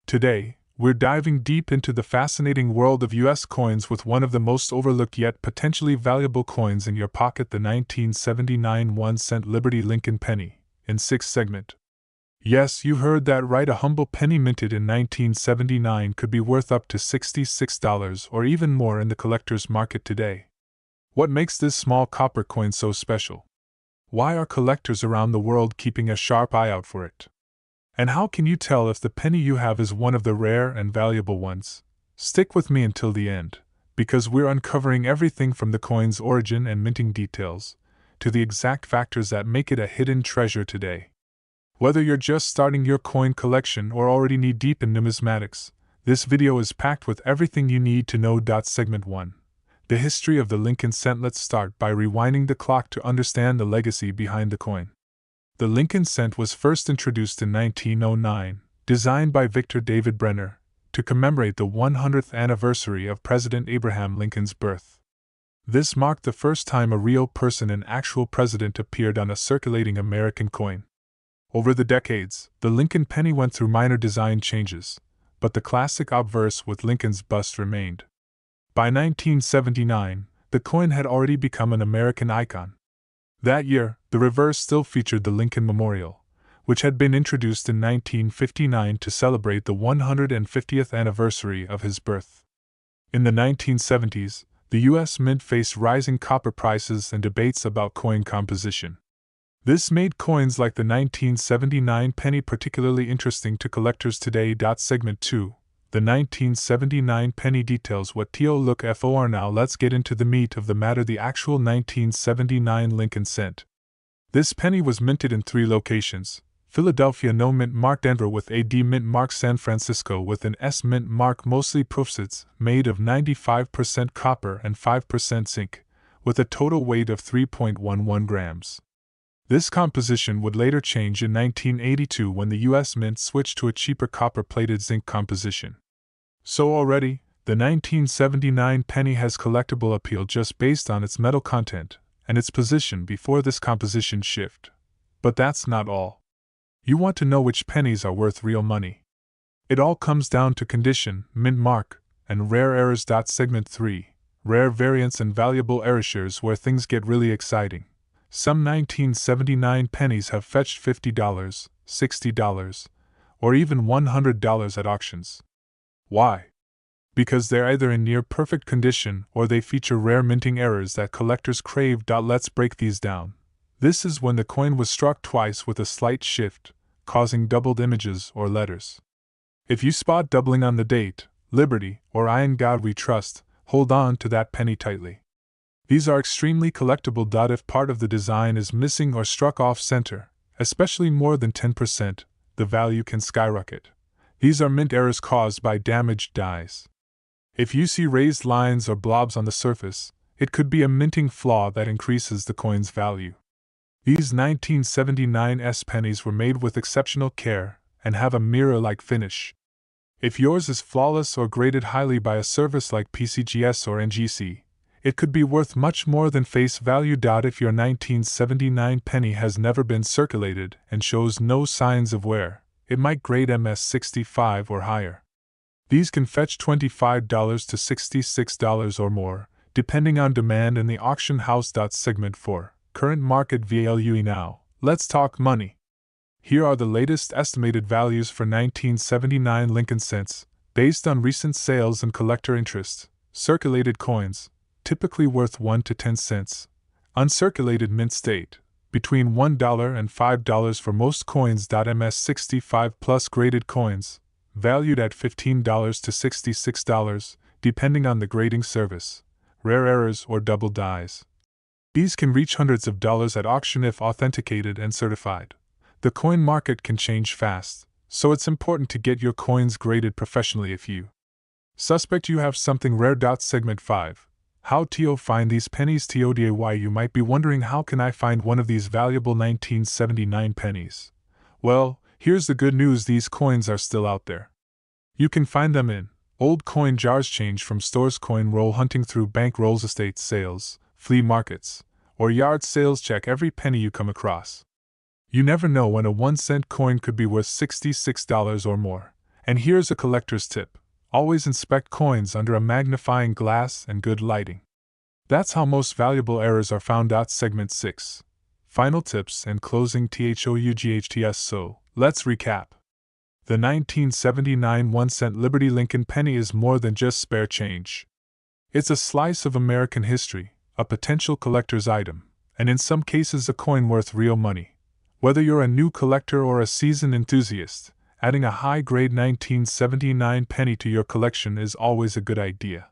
Today, we're diving deep into the fascinating world of US coins with one of the most overlooked yet potentially valuable coins in your pocket, the 1979 1-cent Liberty Lincoln penny, in 6th segment. Yes, you heard that right, a humble penny minted in 1979 could be worth up to $66 or even more in the collector's market today. What makes this small copper coin so special? Why are collectors around the world keeping a sharp eye out for it? And how can you tell if the penny you have is one of the rare and valuable ones? Stick with me until the end, because we're uncovering everything from the coin's origin and minting details, to the exact factors that make it a hidden treasure today. Whether you're just starting your coin collection or already knee-deep in numismatics, this video is packed with everything you need to know. Segment 1. The history of the Lincoln cent. Let's start by rewinding the clock to understand the legacy behind the coin. The Lincoln cent was first introduced in 1909, designed by Victor David Brenner, to commemorate the 100th anniversary of President Abraham Lincoln's birth. This marked the first time a real person, an actual president, appeared on a circulating American coin. Over the decades, the Lincoln penny went through minor design changes, but the classic obverse with Lincoln's bust remained. By 1979, the coin had already become an American icon. That year, the reverse still featured the Lincoln Memorial, which had been introduced in 1959 to celebrate the 150th anniversary of his birth. In the 1970s, the U.S. Mint faced rising copper prices and debates about coin composition. This made coins like the 1979 penny particularly interesting to collectors today. Segment 2. The 1979 penny details what to look for. Now let's get into the meat of the matter, the actual 1979 Lincoln cent. This penny was minted in 3 locations: Philadelphia no mint mark, Denver with a D mint mark, San Francisco with an S mint mark, mostly proofsets made of 95% copper and 5% zinc, with a total weight of 3.11 grams. This composition would later change in 1982 when the U.S. Mint switched to a cheaper copper-plated zinc composition. So already, the 1979 penny has collectible appeal just based on its metal content and its position before this composition shift. But that's not all. You want to know which pennies are worth real money. It all comes down to condition, mint mark, and rare errors. Segment 3. Rare variants and valuable erasures, where things get really exciting. Some 1979 pennies have fetched $50, $60, or even $100 at auctions. Why? Because they're either in near-perfect condition or they feature rare minting errors that collectors crave. Let's break these down. This is when the coin was struck twice with a slight shift, causing doubled images or letters. If you spot doubling on the date, Liberty, or I in God We Trust, hold on to that penny tightly. These are extremely collectible. If part of the design is missing or struck off-center, especially more than 10%, the value can skyrocket. These are mint errors caused by damaged dies. If you see raised lines or blobs on the surface, it could be a minting flaw that increases the coin's value. These 1979 S pennies were made with exceptional care and have a mirror-like finish. If yours is flawless or graded highly by a service like PCGS or NGC, it could be worth much more than face value. If your 1979 penny has never been circulated and shows no signs of wear, it might grade MS65 or higher. These can fetch $25 to $66 or more, depending on demand and the auction house. Segment 4. Current market value. Now, let's talk money. Here are the latest estimated values for 1979 Lincoln cents, based on recent sales and collector interest. Circulated coins, typically worth 1 to 10 cents. Uncirculated mint state, between $1 and $5 for most coins. MS65 plus graded coins, valued at $15 to $66, depending on the grading service. Rare errors or double dies. These can reach hundreds of dollars at auction if authenticated and certified. The coin market can change fast, so it's important to get your coins graded professionally if you suspect you have something rare. Segment 5. How to find these pennies. Why you might be wondering, how can I find one of these valuable 1979 pennies? Well, here's the good news, these coins are still out there. You can find them in old coin jars, change from stores, coin roll hunting through bank rolls, estate sales, flea markets, or yard sales. Check every penny you come across. You never know when a 1-cent coin could be worth $66 or more, And here's a collector's tip: always inspect coins under a magnifying glass and good lighting. That's how most valuable errors are found out. Segment 6. Final tips and closing THOUGHTS. So, let's recap. The 1979 1-cent Liberty Lincoln penny is more than just spare change. It's a slice of American history, a potential collector's item, and in some cases a coin worth real money. Whether you're a new collector or a seasoned enthusiast, adding a high-grade 1979 penny to your collection is always a good idea.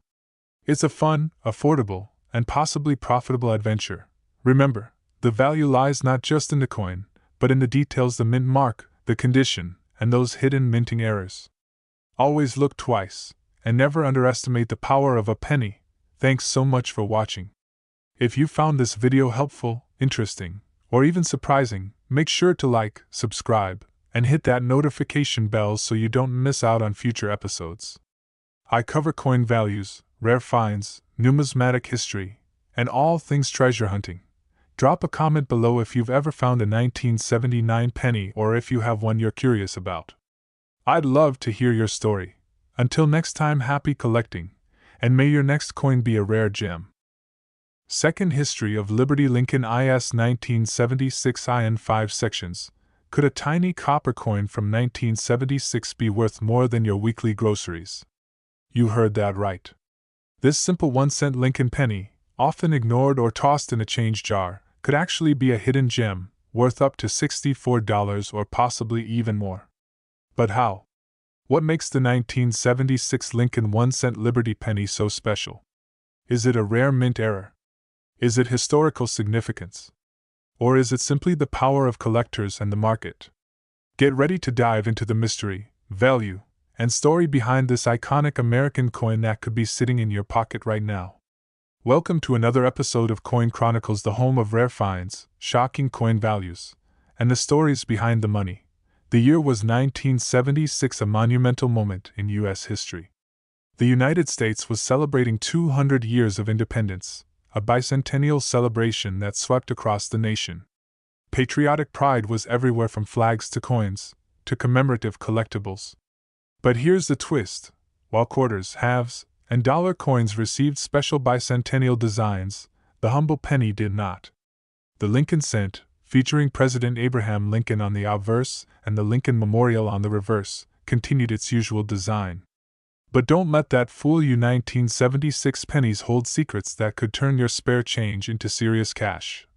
It's a fun, affordable, and possibly profitable adventure. Remember, the value lies not just in the coin, but in the details: the mint mark, the condition, and those hidden minting errors. Always look twice, and never underestimate the power of a penny. Thanks so much for watching. If you found this video helpful, interesting, or even surprising, make sure to like, subscribe, and hit that notification bell so you don't miss out on future episodes. I cover coin values, rare finds, numismatic history, and all things treasure hunting. Drop a comment below if you've ever found a 1979 penny or if you have one you're curious about. I'd love to hear your story. Until next time, happy collecting, and may your next coin be a rare gem. Second, history of Liberty Lincoln IS 1976 in 5 sections. Could a tiny copper coin from 1976 be worth more than your weekly groceries? You heard that right. This simple 1-cent Lincoln penny, often ignored or tossed in a change jar, could actually be a hidden gem, worth up to $64 or possibly even more. But how? What makes the 1976 Lincoln 1-cent Liberty penny so special? Is it a rare mint error? Is it historical significance? Or is it simply the power of collectors and the market? Get ready to dive into the mystery, value, and story behind this iconic American coin that could be sitting in your pocket right now. Welcome to another episode of Coin Chronicles, the home of rare finds, shocking coin values, and the stories behind the money. The year was 1976, a monumental moment in U.S. history. The United States was celebrating 200 years of independence, a bicentennial celebration that swept across the nation. Patriotic pride was everywhere, from flags to coins, to commemorative collectibles. But here's the twist: while quarters, halves, and dollar coins received special bicentennial designs, the humble penny did not. The Lincoln cent, featuring President Abraham Lincoln on the obverse and the Lincoln Memorial on the reverse, continued its usual design. But don't let that fool you. 1976 pennies hold secrets that could turn your spare change into serious cash.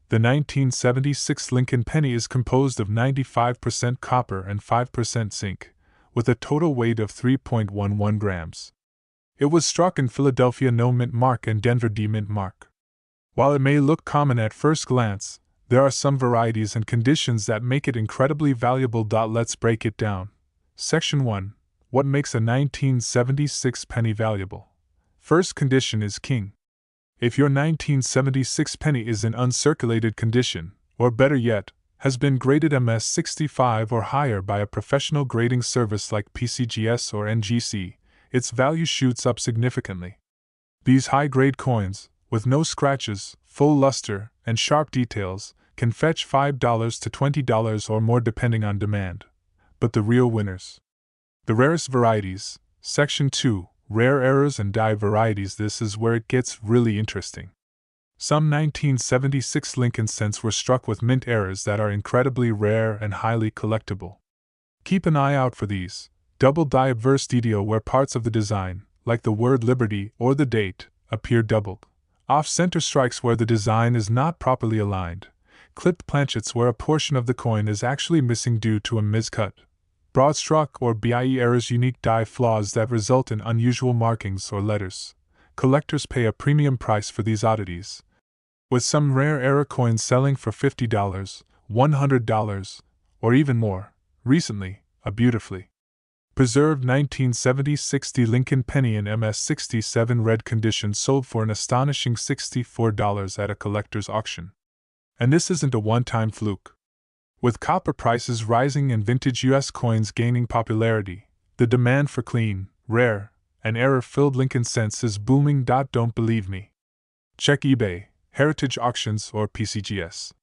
The 1976 Lincoln penny is composed of 95% copper and 5% zinc, with a total weight of 3.11 grams. It was struck in Philadelphia No mint mark and Denver D mint mark. While it may look common at first glance, there are some varieties and conditions that make it incredibly valuable. Let's break it down. Section 1. What makes a 1976 penny valuable? First condition is king. If your 1976 penny is in uncirculated condition, or better yet, has been graded MS65 or higher by a professional grading service like PCGS or NGC, its value shoots up significantly. These high-grade coins, with no scratches, full luster, and sharp details, can fetch $5 to $20 or more depending on demand. But the real winners. The rarest varieties. Section 2. Rare errors and die varieties. This is where it gets really interesting. Some 1976 Lincoln cents were struck with mint errors that are incredibly rare and highly collectible. Keep an eye out for these. Double die obverse DDO, where parts of the design, like the word Liberty or the date, appear doubled. Off-center strikes where the design is not properly aligned. Clipped planchets where a portion of the coin is actually missing due to a miscut. Broad struck or BIE errors, unique die flaws that result in unusual markings or letters. Collectors pay a premium price for these oddities, with some rare error coins selling for $50, $100, or even more. Recently, a beautifully preserved 1976 Lincoln penny in MS67 red condition sold for an astonishing $64 at a collector's auction. And this isn't a one-time fluke. With copper prices rising and vintage U.S. coins gaining popularity, the demand for clean, rare, and error-filled Lincoln cents is booming. Don't believe me? Check eBay, Heritage Auctions, or PCGS.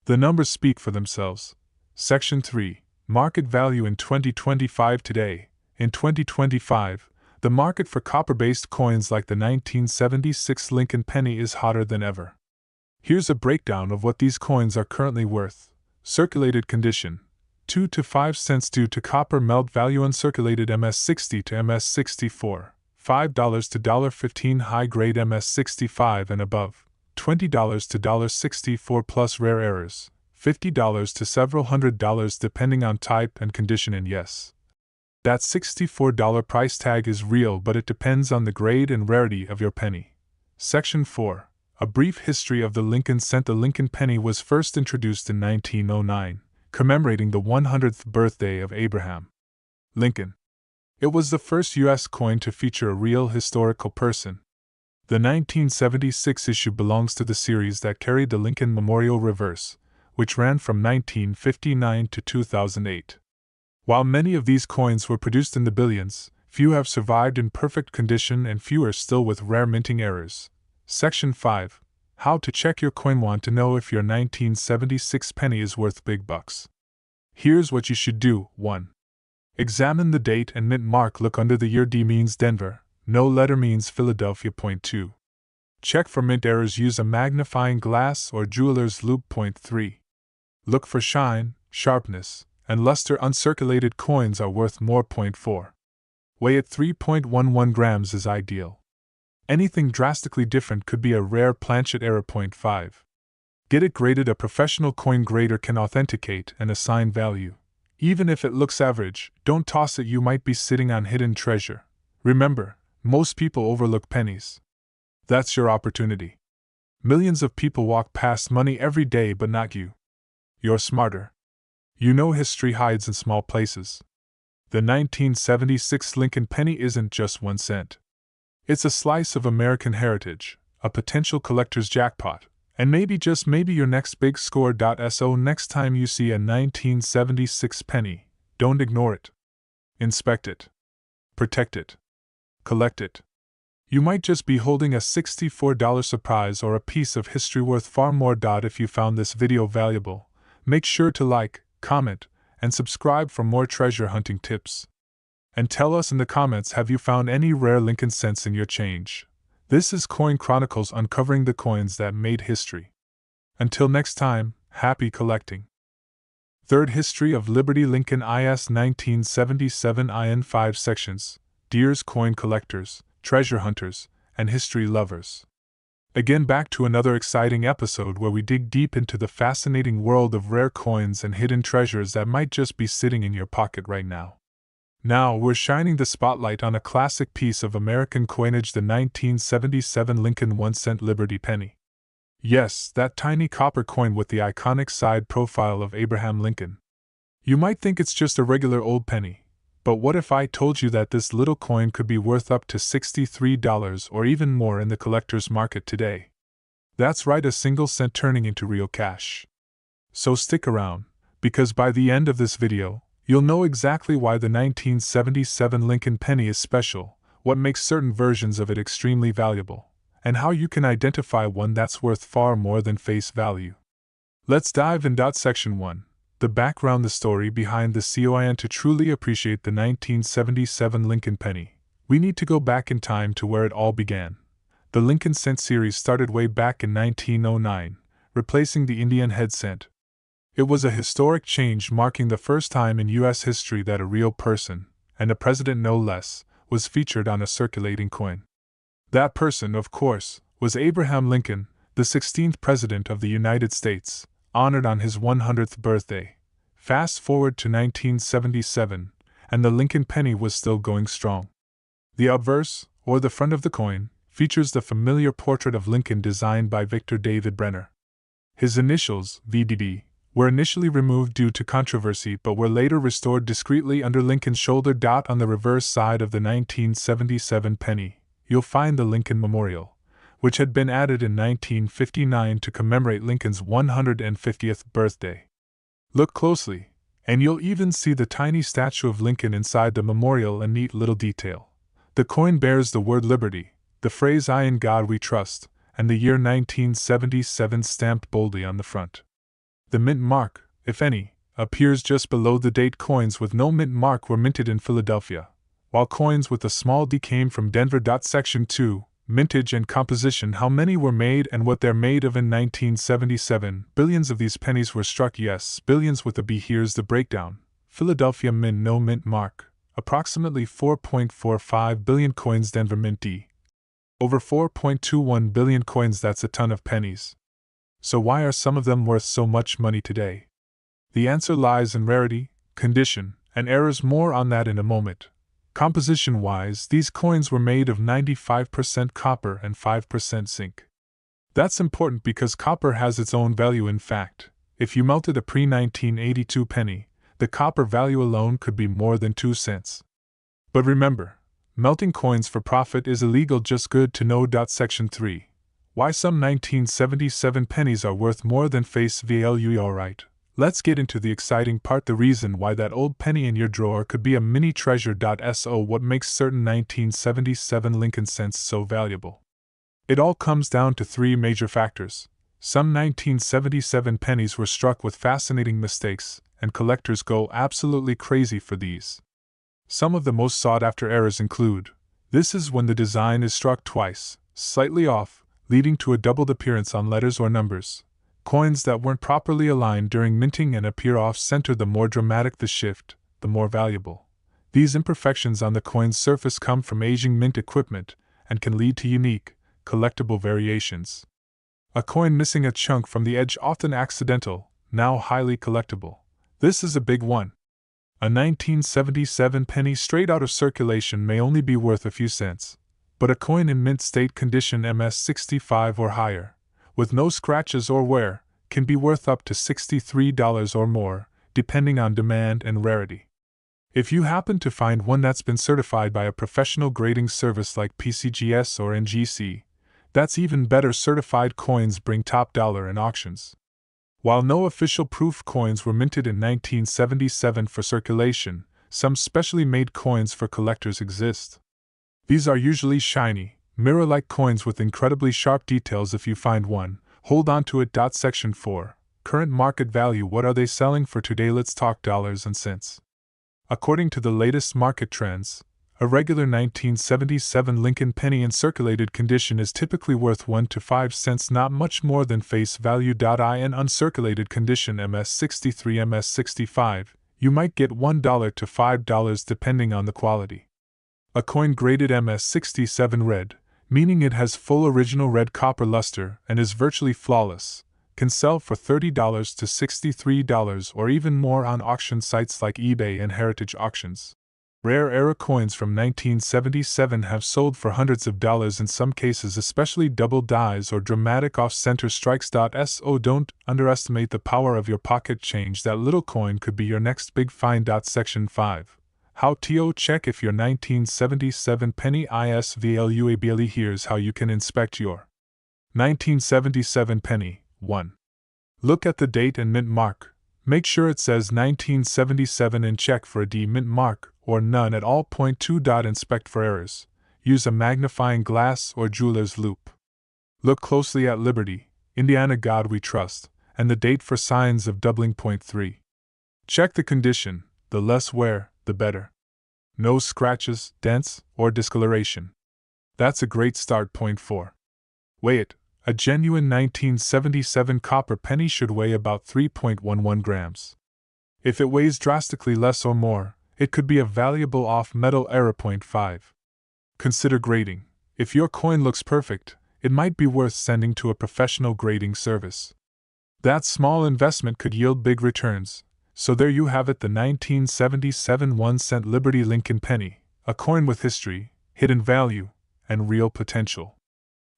The numbers speak for themselves. Section 3. Market value in 2025. Today, In 2025, the market for copper-based coins like the 1976 Lincoln penny is hotter than ever. Here's a breakdown of what these coins are currently worth. Circulated condition: 2 to 5 cents due to copper melt value. Uncirculated MS60 to MS64, $5 to $1.15. High-grade MS65 and above, $20 to $1.64 plus rare errors, $50 to several $100 depending on type and condition. And yes, that $64 price tag is real, but it depends on the grade and rarity of your penny. Section 4. A brief history of the Lincoln cent. The Lincoln penny was first introduced in 1909, commemorating the 100th birthday of Abraham Lincoln. It was the first U.S. coin to feature a real historical person. The 1976 issue belongs to the series that carried the Lincoln Memorial reverse, which ran from 1959 to 2008. While many of these coins were produced in the billions, few have survived in perfect condition and fewer still with rare minting errors. Section 5. How to check your coin. Want to know if your 1976 penny is worth big bucks? Here's what you should do. 1. Examine the date and mint mark. Look under the year. D means Denver, no letter means Philadelphia. 2. Check for mint errors. Use a magnifying glass or jeweler's loupe. 3. Look for shine, sharpness, and luster. Uncirculated coins are worth more. 4. Weigh at 3.11 grams is ideal. Anything drastically different could be a rare planchet error. 5. Get it graded. A professional coin grader can authenticate and assign value. Even if it looks average, don't toss it. You might be sitting on hidden treasure. Remember, most people overlook pennies. That's your opportunity. Millions of people walk past money every day, but not you. You're smarter. You know history hides in small places. The 1976 Lincoln penny isn't just 1 cent. It's a slice of American heritage, a potential collector's jackpot, and maybe, just maybe, your next big score. So next time you see a 1976 penny, don't ignore it. Inspect it. Protect it. Collect it. You might just be holding a $64 surprise or a piece of history worth far more. If you found this video valuable, make sure to like, comment, and subscribe for more treasure hunting tips. And tell us in the comments, have you found any rare Lincoln cents in your change? This is Coin Chronicles, uncovering the coins that made history. Until next time, happy collecting. Third History of Liberty. Lincoln is 1977 in 5 sections: Deers, coin collectors, treasure hunters, and history lovers. Again, back to another exciting episode where we dig deep into the fascinating world of rare coins and hidden treasures that might just be sitting in your pocket right now. Now we're shining the spotlight on a classic piece of American coinage, the 1977 Lincoln 1-cent Liberty penny. Yes, that tiny copper coin with the iconic side profile of Abraham Lincoln. You might think it's just a regular old penny, but what if I told you that this little coin could be worth up to $63 or even more in the collector's market today? That's right, a single cent turning into real cash. So stick around, because by the end of this video, you'll know exactly why the 1977 Lincoln penny is special, what makes certain versions of it extremely valuable, and how you can identify one that's worth far more than face value. Let's dive in. Section 1. The background, the story behind the coin. To truly appreciate the 1977 Lincoln penny, we need to go back in time to where it all began. The Lincoln cent series started way back in 1909, replacing the Indian head cent. It was a historic change, marking the first time in U.S. history that a real person, and a president no less, was featured on a circulating coin. That person, of course, was Abraham Lincoln, the 16th President of the United States, honored on his 100th birthday. Fast forward to 1977, and the Lincoln penny was still going strong. The obverse, or the front of the coin, features the familiar portrait of Lincoln designed by Victor David Brenner. His initials, VDB, were initially removed due to controversy but were later restored discreetly under Lincoln's shoulder. On the reverse side of the 1977 penny, you'll find the Lincoln Memorial, which had been added in 1959 to commemorate Lincoln's 150th birthday. Look closely, and you'll even see the tiny statue of Lincoln inside the memorial, a neat little detail. The coin bears the word Liberty, the phrase "I in God we trust," and the year 1977 stamped boldly on the front. The mint mark, if any, appears just below the date. Coins with no mint mark were minted in Philadelphia, while coins with a small d came from Denver. Section 2, Mintage and Composition. How many were made and what they're made of. In 1977, billions of these pennies were struck. Yes, billions with a B. Here's the breakdown. Philadelphia Mint, no mint mark, approximately 4.45 billion coins. Denver Mint D, over 4.21 billion coins. That's a ton of pennies. So why are some of them worth so much money today? The answer lies in rarity, condition, and errors. More on that in a moment. Composition-wise, these coins were made of 95% copper and 5% zinc. That's important because copper has its own value. In fact, if you melted a pre-1982 penny, the copper value alone could be more than 2 cents. But remember, melting coins for profit is illegal. Just good to know. Section 3. Why some 1977 pennies are worth more than face value. Alright, let's get into the exciting part, the reason why that old penny in your drawer could be a mini treasure. So what makes certain 1977 Lincoln cents so valuable? It all comes down to 3 major factors. Some 1977 pennies were struck with fascinating mistakes, and collectors go absolutely crazy for these. Some of the most sought-after errors include: this is when the design is struck twice, slightly off, leading to a doubled appearance on letters or numbers. Coins that weren't properly aligned during minting and appear off-center. The more dramatic the shift, the more valuable. These imperfections on the coin's surface come from aging mint equipment and can lead to unique, collectible variations. A coin missing a chunk from the edge, often accidental, now highly collectible. This is a big one. A 1977 penny straight out of circulation may only be worth a few cents, but a coin in mint state condition MS-65 or higher, with no scratches or wear, can be worth up to $63 or more, depending on demand and rarity. If you happen to find one that's been certified by a professional grading service like PCGS or NGC, that's even better. Certified coins bring top dollar in auctions. While no official proof coins were minted in 1977 for circulation, some specially made coins for collectors exist. These are usually shiny, mirror-like coins with incredibly sharp details. If you find one, hold on to it. Section 4. Current market value. What are they selling for today? Let's talk dollars and cents. According to the latest market trends, a regular 1977 Lincoln penny in circulated condition is typically worth 1 to 5 cents, not much more than face value. In uncirculated condition MS-63, MS-65, you might get $1 to $5 depending on the quality. A coin graded MS-67 red, meaning it has full original red copper luster and is virtually flawless, can sell for $30 to $63 or even more on auction sites like eBay and Heritage Auctions. Rare era coins from 1977 have sold for hundreds of dollars in some cases, especially double dies or dramatic off-center strikes. So don't underestimate the power of your pocket change. That little coin could be your next big find. Section 5. How to check if your 1977 penny is valuable. Here's how you can inspect your 1977 penny. 1. Look at the date and mint mark. Make sure it says 1977 and check for a D mint mark or none at all. 2. Inspect for errors. Use a magnifying glass or jeweler's loupe. Look closely at Liberty, Indiana God We Trust, and the date for signs of doubling. 3. Check the condition. The less wear, the better. No scratches, dents, or discoloration. That's a great start. 4. Weigh it. A genuine 1977 copper penny should weigh about 3.11 grams. If it weighs drastically less or more, it could be a valuable off-metal error. 5. Consider grading. If your coin looks perfect, it might be worth sending to a professional grading service. That small investment could yield big returns. So there you have it, the 1977 1-cent Liberty Lincoln penny, a coin with history, hidden value, and real potential.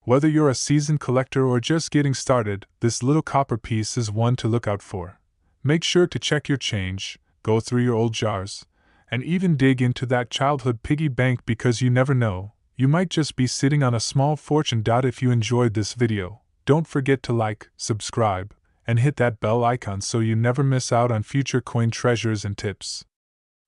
Whether you're a seasoned collector or just getting started, this little copper piece is one to look out for. Make sure to check your change, go through your old jars, and even dig into that childhood piggy bank, because you never know, you might just be sitting on a small fortune. If you enjoyed this video, don't forget to like, subscribe, and hit that bell icon so you never miss out on future coin treasures and tips.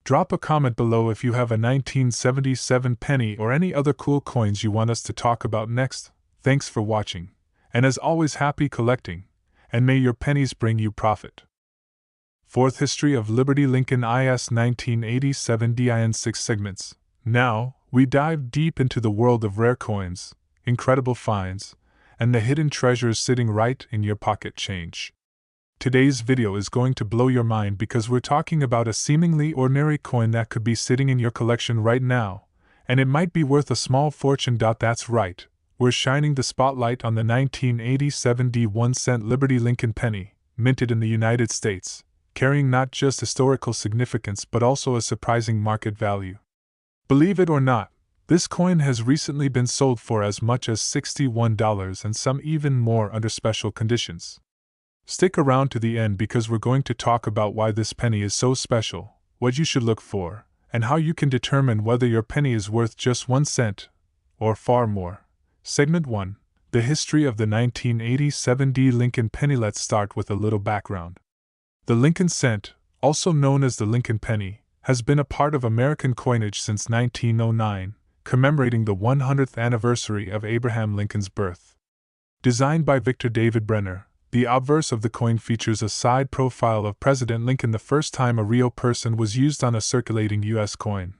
Drop a comment below if you have a 1977 penny or any other cool coins you want us to talk about next. Thanks for watching, and as always, happy collecting, and may your pennies bring you profit. 4th History of Liberty Lincoln is 1987 DIN 6 segments. Now, we dive deep into the world of rare coins, incredible finds, and the hidden treasures sitting right in your pocket change. Today's video is going to blow your mind because we're talking about a seemingly ordinary coin that could be sitting in your collection right now, and it might be worth a small fortune. That's right, we're shining the spotlight on the 1987 1-cent Liberty Lincoln penny, minted in the United States, carrying not just historical significance but also a surprising market value. Believe it or not, this coin has recently been sold for as much as $61 and some even more under special conditions. Stick around to the end because we're going to talk about why this penny is so special, what you should look for, and how you can determine whether your penny is worth just 1 cent or far more. Segment 1: The history of the 1987 Lincoln penny. Let's start with a little background. The Lincoln cent, also known as the Lincoln penny, has been a part of American coinage since 1909, commemorating the 100th anniversary of Abraham Lincoln's birth. Designed by Victor David Brenner, the obverse of the coin features a side profile of President Lincoln, the first time a real person was used on a circulating U.S. coin.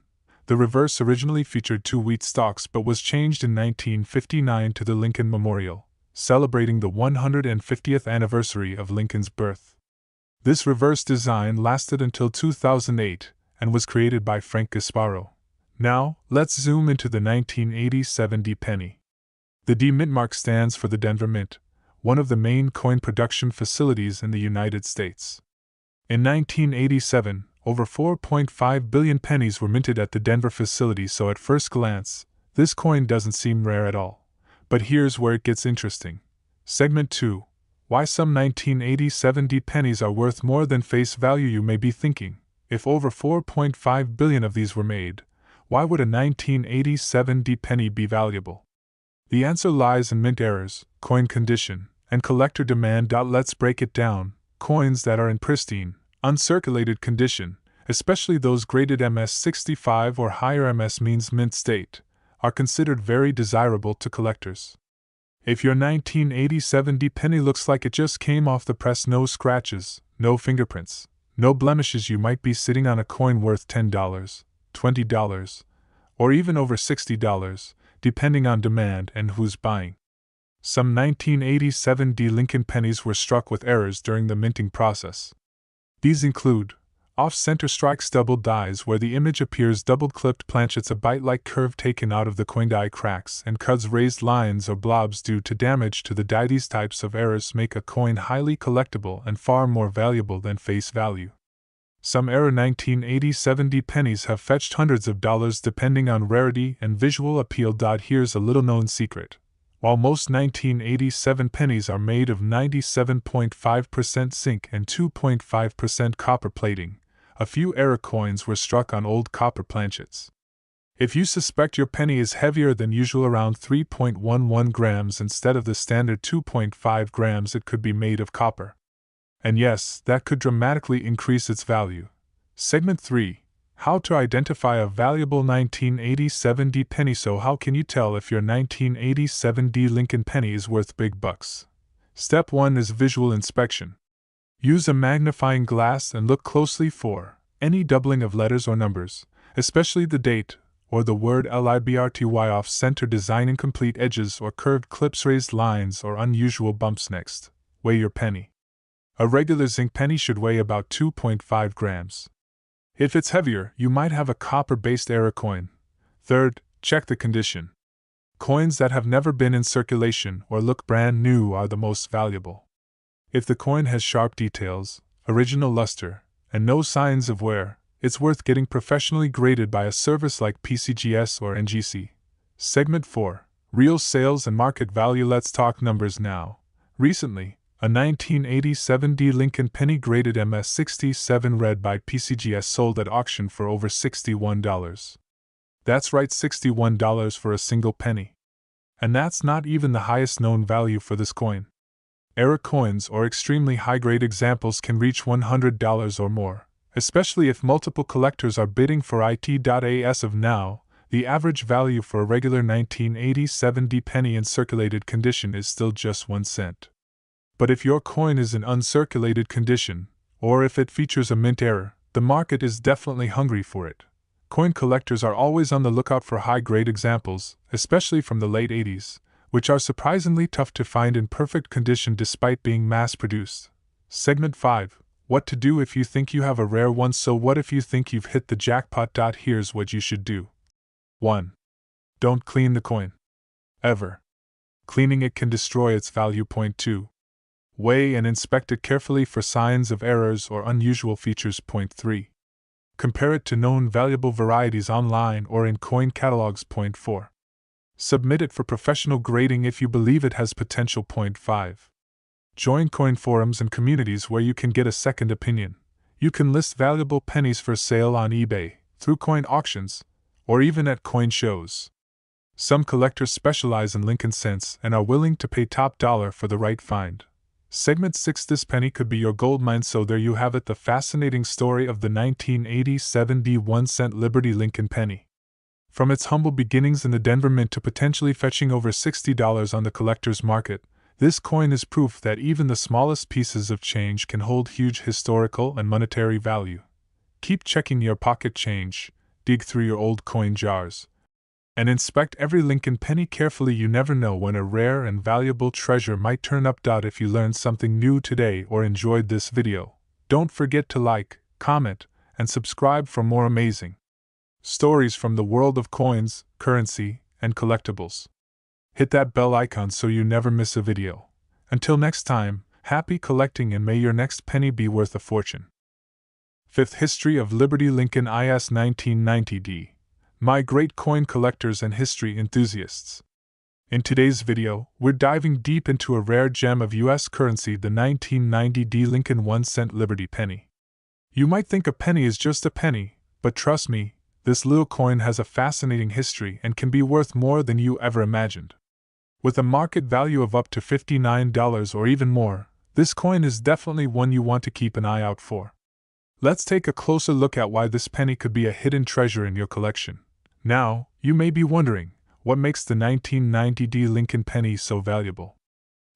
The reverse originally featured 2 wheat stalks but was changed in 1959 to the Lincoln Memorial, celebrating the 150th anniversary of Lincoln's birth. This reverse design lasted until 2008 and was created by Frank Gasparo. Now, let's zoom into the 1987 penny. The D mint mark stands for the Denver Mint, one of the main coin production facilities in the United States. In 1987, over 4.5 billion pennies were minted at the Denver facility, so at first glance, this coin doesn't seem rare at all. But here's where it gets interesting. Segment 2: Why some 1987 pennies are worth more than face value. You may be thinking, if over 4.5 billion of these were made, why would a 1987 penny be valuable? The answer lies in mint errors, coin condition, and collector demand. Let's break it down. Coins that are in pristine, uncirculated condition, especially those graded MS65 or higher, MS means mint state, are considered very desirable to collectors. If your 1987 penny looks like it just came off the press, no scratches, no fingerprints, no blemishes, you might be sitting on a coin worth $10, $20, or even over $60, depending on demand and who's buying. Some 1987 Lincoln pennies were struck with errors during the minting process. These include off-center strikes, double dies where the image appears doubled, clipped planchets, a bite-like curve taken out of the coin, die cracks and cuts, raised lines or blobs due to damage to the die. These types of errors make a coin highly collectible and far more valuable than face value. Some error 1987 pennies have fetched hundreds of dollars depending on rarity and visual appeal. Here's a little-known secret. While most 1987 pennies are made of 97.5% zinc and 2.5% copper plating, a few error coins were struck on old copper planchets. If you suspect your penny is heavier than usual, around 3.11 grams instead of the standard 2.5 grams, it could be made of copper. And yes, that could dramatically increase its value. Segment 3: How to identify a valuable 1987 penny. So how can you tell if your 1987 Lincoln penny is worth big bucks? Step 1 is visual inspection. Use a magnifying glass and look closely for any doubling of letters or numbers, especially the date or the word LIBRTY, off-center design, incomplete edges or curved clips, raised lines or unusual bumps. Next, weigh your penny. A regular zinc penny should weigh about 2.5 grams. If it's heavier, you might have a copper-based error coin. Third, check the condition. Coins that have never been in circulation or look brand new are the most valuable. If the coin has sharp details, original luster, and no signs of wear, it's worth getting professionally graded by a service like PCGS or NGC. Segment 4: Real sales and market value. Let's talk numbers now. Recently, a 1987 Lincoln penny graded MS67 red by PCGS sold at auction for over $61. That's right, $61 for a single penny. And that's not even the highest known value for this coin. Error coins or extremely high-grade examples can reach $100 or more, especially if multiple collectors are bidding for it. As of now, the average value for a regular 1987 penny in circulated condition is still just 1 cent. But if your coin is in uncirculated condition, or if it features a mint error, the market is definitely hungry for it. coin collectors are always on the lookout for high-grade examples, especially from the late 80s, which are surprisingly tough to find in perfect condition despite being mass-produced. Segment 5. What to do if you think you have a rare one. So what if you think you've hit the jackpot? Here's what you should do. 1. Don't clean the coin. Ever. Cleaning it can destroy its value. 2. Weigh and inspect it carefully for signs of errors or unusual features. 3. Compare it to known valuable varieties online or in coin catalogs. 4. Submit it for professional grading if you believe it has potential. 5. Join coin forums and communities where you can get a second opinion. You can list valuable pennies for sale on eBay, through coin auctions, or even at coin shows. Some collectors specialize in Lincoln cents and are willing to pay top dollar for the right find. Segment 6. This penny could be your goldmine. So there you have it, the fascinating story of the 1987 1-cent Liberty Lincoln penny. From its humble beginnings in the Denver Mint to potentially fetching over $60 on the collector's market, this coin is proof that even the smallest pieces of change can hold huge historical and monetary value. Keep checking your pocket change, dig through your old coin jars, and inspect every Lincoln penny carefully. You never know when a rare and valuable treasure might turn up. If you learned something new today or enjoyed this video, don't forget to like, comment, and subscribe for more amazing stories from the world of coins, currency, and collectibles. Hit that bell icon so you never miss a video. Until next time, happy collecting and may your next penny be worth a fortune. 5th History of Liberty Lincoln is 1990. My great coin collectors and history enthusiasts. In today's video, we're diving deep into a rare gem of U.S. currency, the 1990 Lincoln 1-cent Liberty penny. You might think a penny is just a penny, but trust me, this little coin has a fascinating history and can be worth more than you ever imagined. With a market value of up to $59 or even more, this coin is definitely one you want to keep an eye out for. Let's take a closer look at why this penny could be a hidden treasure in your collection. Now, you may be wondering, what makes the 1990 Lincoln penny so valuable?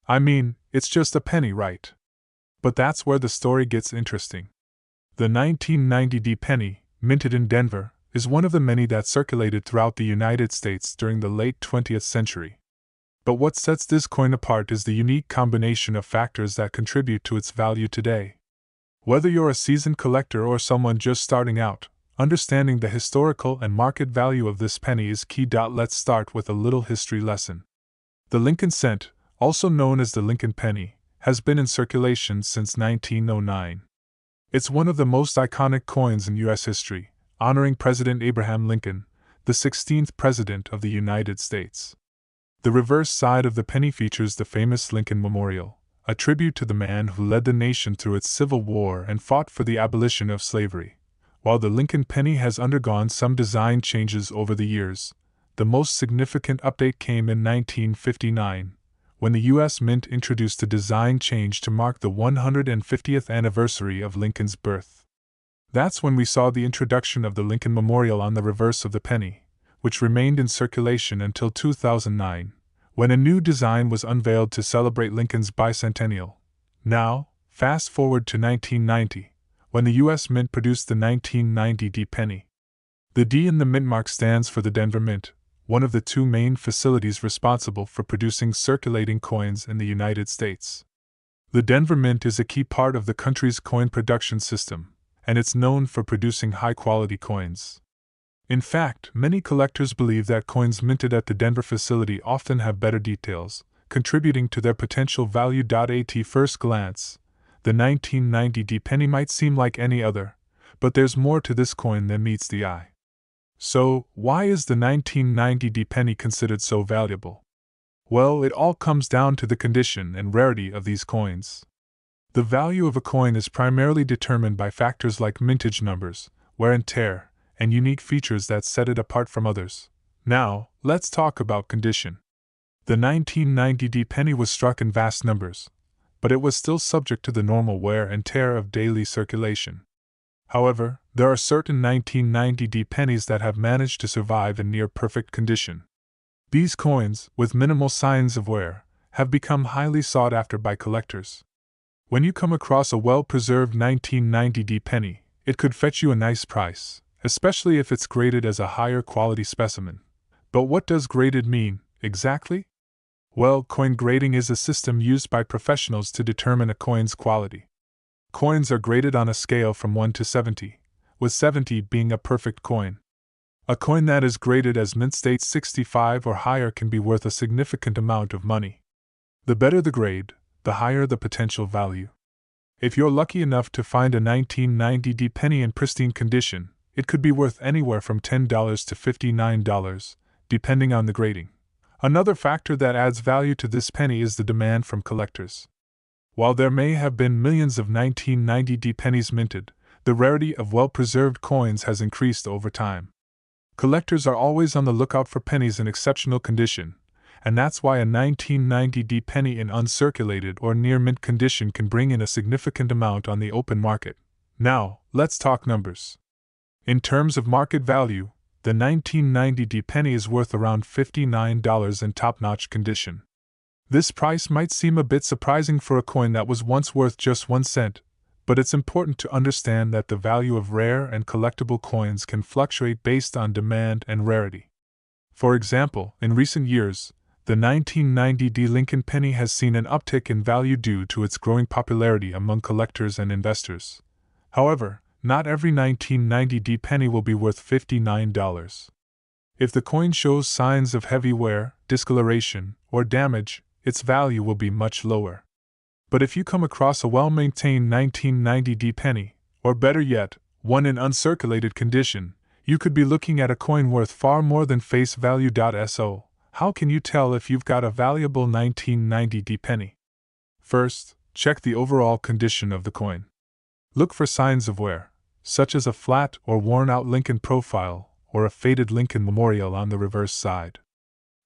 I mean, it's just a penny, right? But that's where the story gets interesting. The 1990 penny, minted in Denver, is one of the many that circulated throughout the United States during the late 20th century. But what sets this coin apart is the unique combination of factors that contribute to its value today. Whether you're a seasoned collector or someone just starting out, understanding the historical and market value of this penny is key. Let's start with a little history lesson. The Lincoln cent, also known as the Lincoln penny, has been in circulation since 1909. It's one of the most iconic coins in U.S. history, honoring President Abraham Lincoln, the 16th President of the United States. The reverse side of the penny features the famous Lincoln Memorial, a tribute to the man who led the nation through its Civil War and fought for the abolition of slavery. While the Lincoln penny has undergone some design changes over the years, the most significant update came in 1959, when the U.S. Mint introduced a design change to mark the 150th anniversary of Lincoln's birth. That's when we saw the introduction of the Lincoln Memorial on the reverse of the penny, which remained in circulation until 2009, when a new design was unveiled to celebrate Lincoln's bicentennial. Now, fast forward to 1990, when the U.S. Mint produced the 1990 penny. The D in the mint mark stands for the Denver Mint, one of the two main facilities responsible for producing circulating coins in the United States. The Denver Mint is a key part of the country's coin production system, and it's known for producing high-quality coins. In fact, many collectors believe that coins minted at the Denver facility often have better details, contributing to their potential value. At first glance, the 1990 penny might seem like any other, but there's more to this coin than meets the eye. So, why is the 1990 penny considered so valuable? Well, it all comes down to the condition and rarity of these coins. The value of a coin is primarily determined by factors like mintage numbers, wear and tear, and unique features that set it apart from others. Now, let's talk about condition. The 1990 penny was struck in vast numbers, but it was still subject to the normal wear and tear of daily circulation. However, there are certain 1990 pennies that have managed to survive in near-perfect condition. These coins, with minimal signs of wear, have become highly sought after by collectors. When you come across a well-preserved 1990 penny, it could fetch you a nice price, especially if it's graded as a higher quality specimen. But what does graded mean, exactly? Well, coin grading is a system used by professionals to determine a coin's quality. Coins are graded on a scale from 1 to 70, with 70 being a perfect coin. A coin that is graded as mint state 65 or higher can be worth a significant amount of money. The better the grade, the higher the potential value. If you're lucky enough to find a 1990 penny in pristine condition, it could be worth anywhere from $10 to $59, depending on the grading. Another factor that adds value to this penny is the demand from collectors. While there may have been millions of 1990 pennies minted, the rarity of well-preserved coins has increased over time. Collectors are always on the lookout for pennies in exceptional condition, and that's why a 1990 penny in uncirculated or near mint condition can bring in a significant amount on the open market. Now, let's talk numbers. In terms of market value, the 1990 penny is worth around $59 in top-notch condition. This price might seem a bit surprising for a coin that was once worth just 1 cent, but it's important to understand that the value of rare and collectible coins can fluctuate based on demand and rarity. For example, in recent years, the 1990 Lincoln penny has seen an uptick in value due to its growing popularity among collectors and investors. However, not every 1990 penny will be worth $59. If the coin shows signs of heavy wear, discoloration, or damage, its value will be much lower. But if you come across a well-maintained 1990 penny, or better yet, one in uncirculated condition, you could be looking at a coin worth far more than face value. So, how can you tell if you've got a valuable 1990 penny? First, check the overall condition of the coin. Look for signs of wear, such as a flat or worn-out Lincoln profile or a faded Lincoln memorial on the reverse side.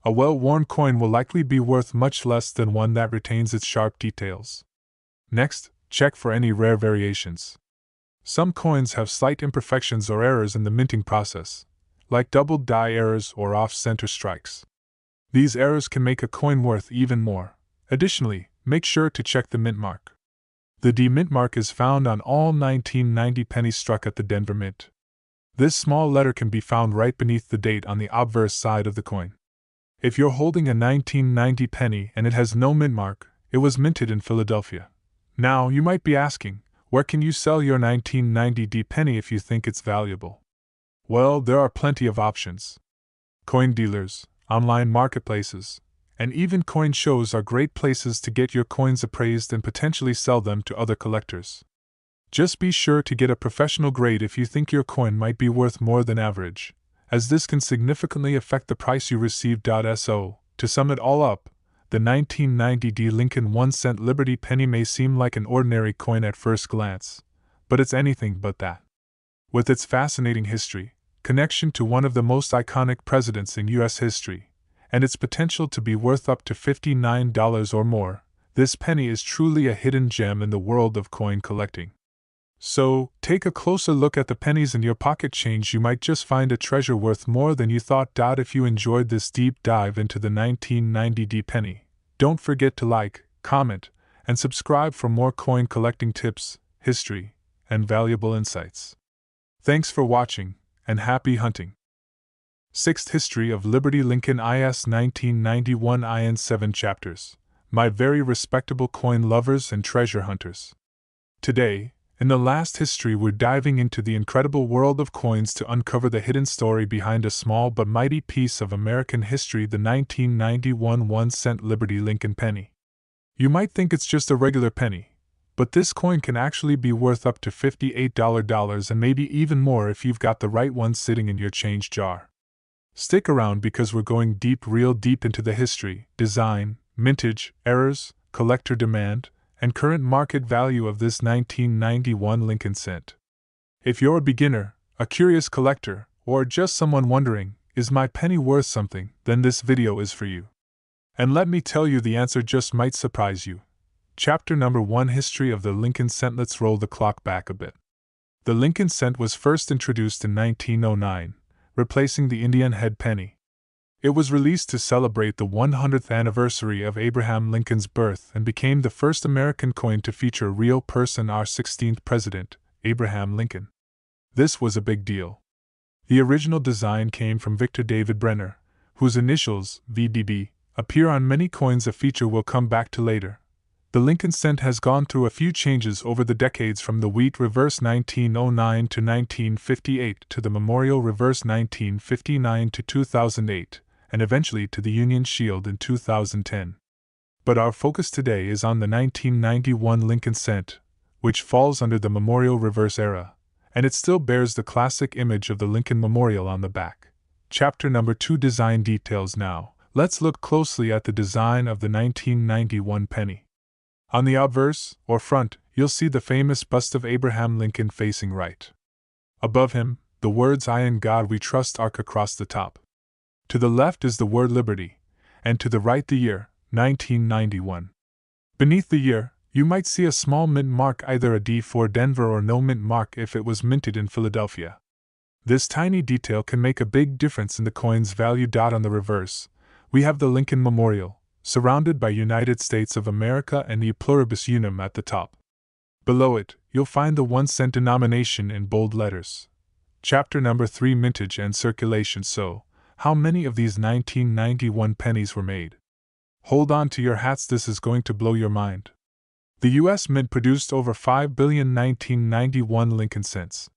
A well-worn coin will likely be worth much less than one that retains its sharp details. Next, check for any rare variations. Some coins have slight imperfections or errors in the minting process, like doubled die errors or off-center strikes. These errors can make a coin worth even more. Additionally, make sure to check the mint mark. The D mint mark is found on all 1990 pennies struck at the Denver Mint. This small letter can be found right beneath the date on the obverse side of the coin. If you're holding a 1990 penny and it has no mint mark, it was minted in Philadelphia. Now, you might be asking, where can you sell your 1990 penny if you think it's valuable? Well, there are plenty of options. Coin dealers, online marketplaces, and even coin shows are great places to get your coins appraised and potentially sell them to other collectors. Just be sure to get a professional grade if you think your coin might be worth more than average, as this can significantly affect the price you receive. So, to sum it all up, the 1990 Lincoln 1-cent Liberty penny may seem like an ordinary coin at first glance, but it's anything but that. With its fascinating history, connection to one of the most iconic presidents in U.S. history, and its potential to be worth up to $59 or more, this penny is truly a hidden gem in the world of coin collecting. So, take a closer look at the pennies in your pocket change. You might just find a treasure worth more than you thought. If you enjoyed this deep dive into the 1990 penny, don't forget to like, comment, and subscribe for more coin collecting tips, history, and valuable insights. Thanks for watching, and happy hunting. 6th History of Liberty Lincoln IS 1991 in 7 chapters. My very respectable coin lovers and treasure hunters. Today, in the last history, we're diving into the incredible world of coins to uncover the hidden story behind a small but mighty piece of American history, the 1991 1-cent Liberty Lincoln penny. You might think it's just a regular penny, but this coin can actually be worth up to $58 and maybe even more if you've got the right one sitting in your change jar. Stick around because we're going real deep into the history, design, mintage, errors, collector demand, and current market value of this 1991 Lincoln cent. If you're a beginner, a curious collector, or just someone wondering, is my penny worth something, then this video is for you. And let me tell you, the answer just might surprise you. Chapter number 1: History of the Lincoln cent. Let's roll the clock back a bit. The Lincoln cent was first introduced in 1909, replacing the Indian head penny. It was released to celebrate the 100th anniversary of Abraham Lincoln's birth and became the first American coin to feature a real person, our 16th president, Abraham Lincoln. This was a big deal. The original design came from Victor David Brenner, whose initials, VDB, appear on many coins, a feature we'll come back to later. The Lincoln cent has gone through a few changes over the decades, from the wheat reverse 1909 to 1958 to the memorial reverse 1959 to 2008, and eventually to the Union Shield in 2010. But our focus today is on the 1991 Lincoln cent, which falls under the memorial reverse era, and it still bears the classic image of the Lincoln Memorial on the back. Chapter number 2: Design Details. Now, let's look closely at the design of the 1991 penny. On the obverse, or front, you'll see the famous bust of Abraham Lincoln facing right. Above him, the words "I in God we trust" arc across the top. To the left is the word Liberty, and to the right the year, 1991. Beneath the year, you might see a small mint mark, either a D for Denver or no mint mark if it was minted in Philadelphia. This tiny detail can make a big difference in the coin's value. On the reverse, we have the Lincoln Memorial, surrounded by United States of America and E Pluribus Unum at the top. Below it, you'll find the 1 cent denomination in bold letters. Chapter number 3: Mintage and Circulation. So, how many of these 1991 pennies were made? Hold on to your hats, this is going to blow your mind. The U.S. Mint produced over 5 billion 1991 Lincoln cents.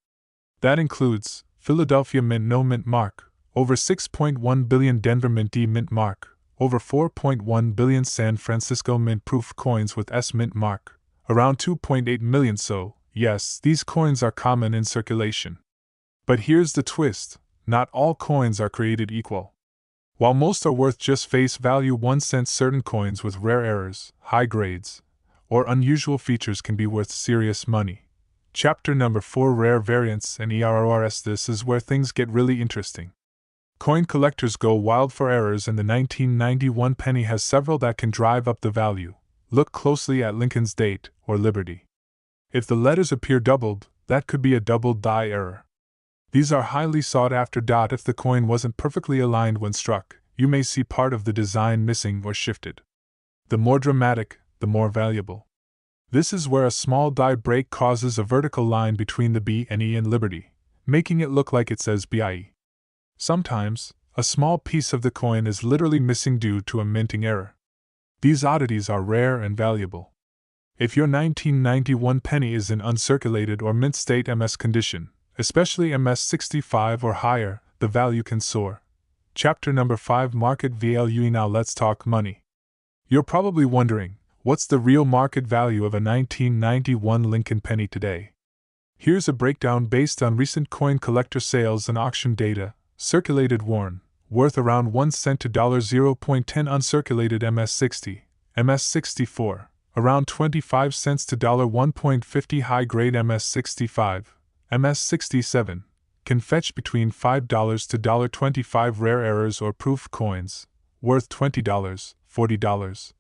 That includes Philadelphia Mint no mint mark, over 6.1 billion Denver Mint D mint mark, over 4.1 billion San Francisco Mint proof coins with S mint mark, around 2.8 million. So, yes, these coins are common in circulation. But here's the twist: not all coins are created equal. While most are worth just face value 1 cent, certain coins with rare errors, high grades, or unusual features can be worth serious money. Chapter number 4: Rare Variants and ERRs. This is where things get really interesting. Coin collectors go wild for errors, and the 1991 penny has several that can drive up the value. Look closely at Lincoln's date, or Liberty. If the letters appear doubled, that could be a doubled die error. These are highly sought after. If the coin wasn't perfectly aligned when struck, you may see part of the design missing or shifted. The more dramatic, the more valuable. This is where a small die break causes a vertical line between the B and E in Liberty, making it look like it says BIE. Sometimes, a small piece of the coin is literally missing due to a minting error. These oddities are rare and valuable. If your 1991 penny is in uncirculated or mint state MS condition, especially MS65 or higher, the value can soar. Chapter number 5: Market value. Now let's talk money. You're probably wondering, what's the real market value of a 1991 Lincoln penny today? Here's a breakdown based on recent coin collector sales and auction data. Circulated worn, worth around 1 cent to $0.10. Uncirculated MS60, MS64, around 25 cents to $1.50. High grade MS65, MS67, can fetch between $5 to $25. Rare errors or proof coins, worth $20, $40,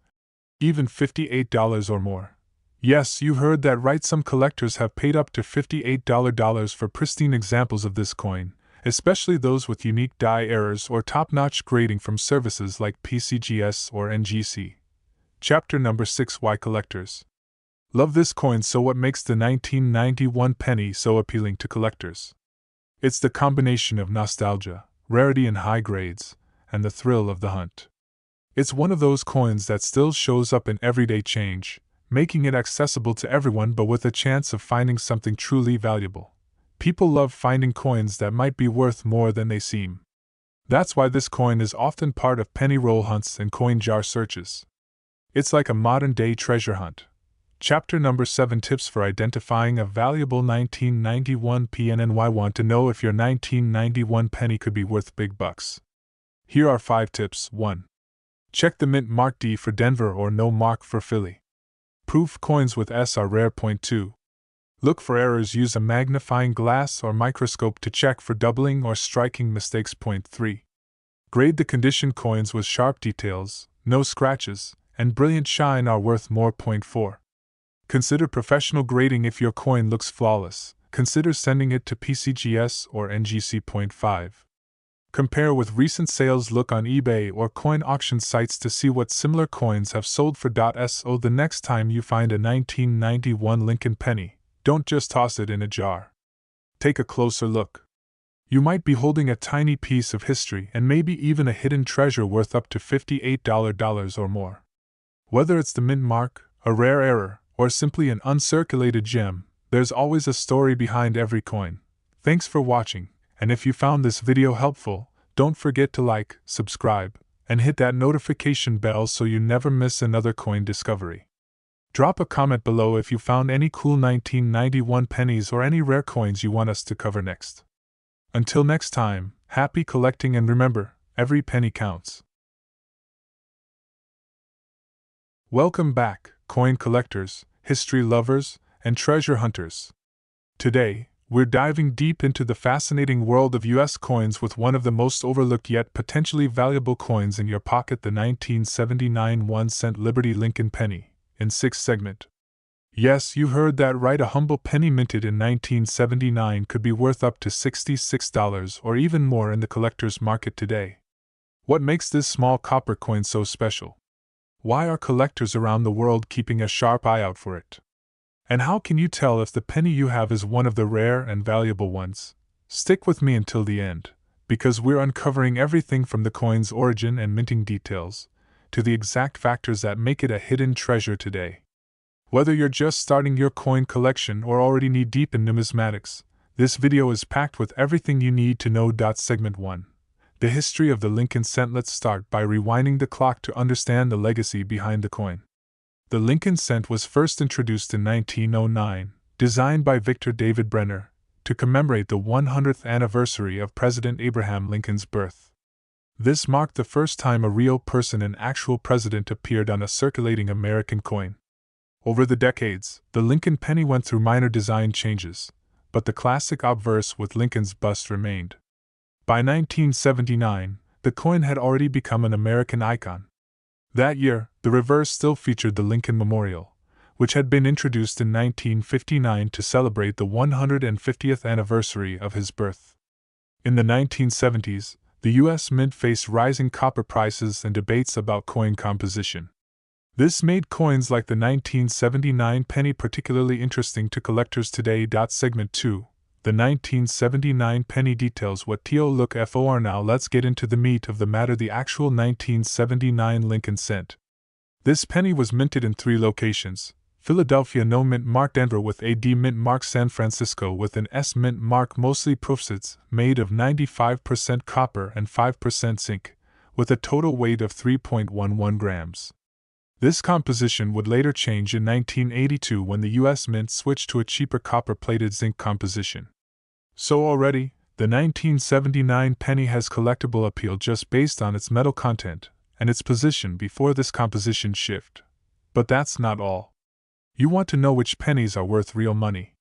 even $58 or more. Yes, you heard that right, some collectors have paid up to $58 for pristine examples of this coin, especially those with unique die errors or top-notch grading from services like PCGS or NGC. Chapter number 6: Why collectors love this coin. So what makes the 1991 penny so appealing to collectors? It's the combination of nostalgia, rarity and high grades, and the thrill of the hunt. It's one of those coins that still shows up in everyday change, making it accessible to everyone but with a chance of finding something truly valuable. People love finding coins that might be worth more than they seem. That's why this coin is often part of penny roll hunts and coin jar searches. It's like a modern-day treasure hunt. Chapter number 7: Tips for identifying a valuable 1991 PNNY. Want to know if your 1991 penny could be worth big bucks? Here are 5 tips. 1. Check the mint mark D for Denver or no mark for Philly. Proof coins with S are rare. 2. Look for errors. Use a magnifying glass or microscope to check for doubling or striking mistakes. 3. Grade the condition. Coins with sharp details, no scratches, and brilliant shine are worth more. 4. Consider professional grading. If your coin looks flawless, consider sending it to PCGS or NGC. 5. Compare with recent sales. Look on eBay or coin auction sites to see what similar coins have sold for. So the next time you find a 1991 Lincoln penny, don't just toss it in a jar. Take a closer look. You might be holding a tiny piece of history and maybe even a hidden treasure worth up to $58 or more. Whether it's the mint mark, a rare error, or simply an uncirculated gem, there's always a story behind every coin. Thanks for watching, and if you found this video helpful, don't forget to like, subscribe, and hit that notification bell so you never miss another coin discovery. Drop a comment below if you found any cool 1991 pennies or any rare coins you want us to cover next. Until next time, happy collecting, and remember, every penny counts. Welcome back, coin collectors, history lovers, and treasure hunters. Today, we're diving deep into the fascinating world of US coins with one of the most overlooked yet potentially valuable coins in your pocket, the 1979 1-cent Liberty Lincoln penny, in 6th segment. Yes, you heard that right, a humble penny minted in 1979 could be worth up to $66 or even more in the collector's market today. What makes this small copper coin so special? Why are collectors around the world keeping a sharp eye out for it? And how can you tell if the penny you have is one of the rare and valuable ones? Stick with me until the end, because we're uncovering everything from the coin's origin and minting details to the exact factors that make it a hidden treasure today. Whether you're just starting your coin collection or already knee-deep in numismatics, this video is packed with everything you need to know. Segment 1. The history of the Lincoln cent. Let's start by rewinding the clock to understand the legacy behind the coin. The Lincoln cent was first introduced in 1909, designed by Victor David Brenner, to commemorate the 100th anniversary of President Abraham Lincoln's birth. This marked the first time a real person, an actual president, appeared on a circulating American coin. Over the decades, the Lincoln penny went through minor design changes, but the classic obverse with Lincoln's bust remained. By 1979, the coin had already become an American icon. That year, the reverse still featured the Lincoln Memorial, which had been introduced in 1959 to celebrate the 150th anniversary of his birth. In the 1970s, the U.S. Mint faced rising copper prices and debates about coin composition. This made coins like the 1979 penny particularly interesting to collectors today. Segment 2. The 1979 penny details what to look for. Now let's get into the meat of the matter, the actual 1979 Lincoln cent. This penny was minted in 3 locations: Philadelphia no mint mark, Denver with a D mint mark, San Francisco with an S mint mark, mostly proofsets made of 95% copper and 5% zinc, with a total weight of 3.11 grams. This composition would later change in 1982 when the U.S. Mint switched to a cheaper copper-plated zinc composition. So already, the 1979 penny has collectible appeal just based on its metal content and its position before this composition shift. But that's not all. You want to know which pennies are worth real money.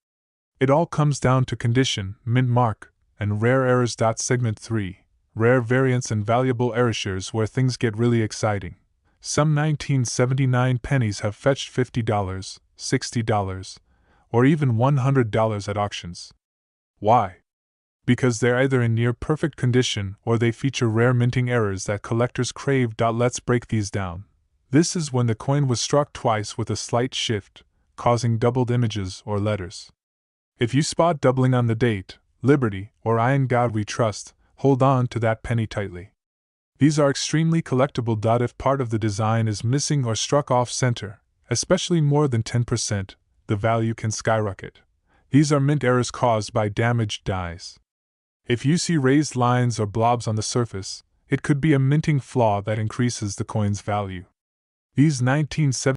It all comes down to condition, mint mark, and rare errors. Segment 3. Rare variants and valuable errors, where things get really exciting. Some 1979 pennies have fetched $50, $60, or even $100 at auctions. Why? Because they're either in near-perfect condition or they feature rare minting errors that collectors crave. Let's break these down. This is when the coin was struck twice with a slight shift, causing doubled images or letters. If you spot doubling on the date, Liberty, or I in God We Trust, hold on to that penny tightly. These are extremely collectible. If part of the design is missing or struck off center, especially more than 10%, the value can skyrocket. These are mint errors caused by damaged dies. If you see raised lines or blobs on the surface, it could be a minting flaw that increases the coin's value. These 1970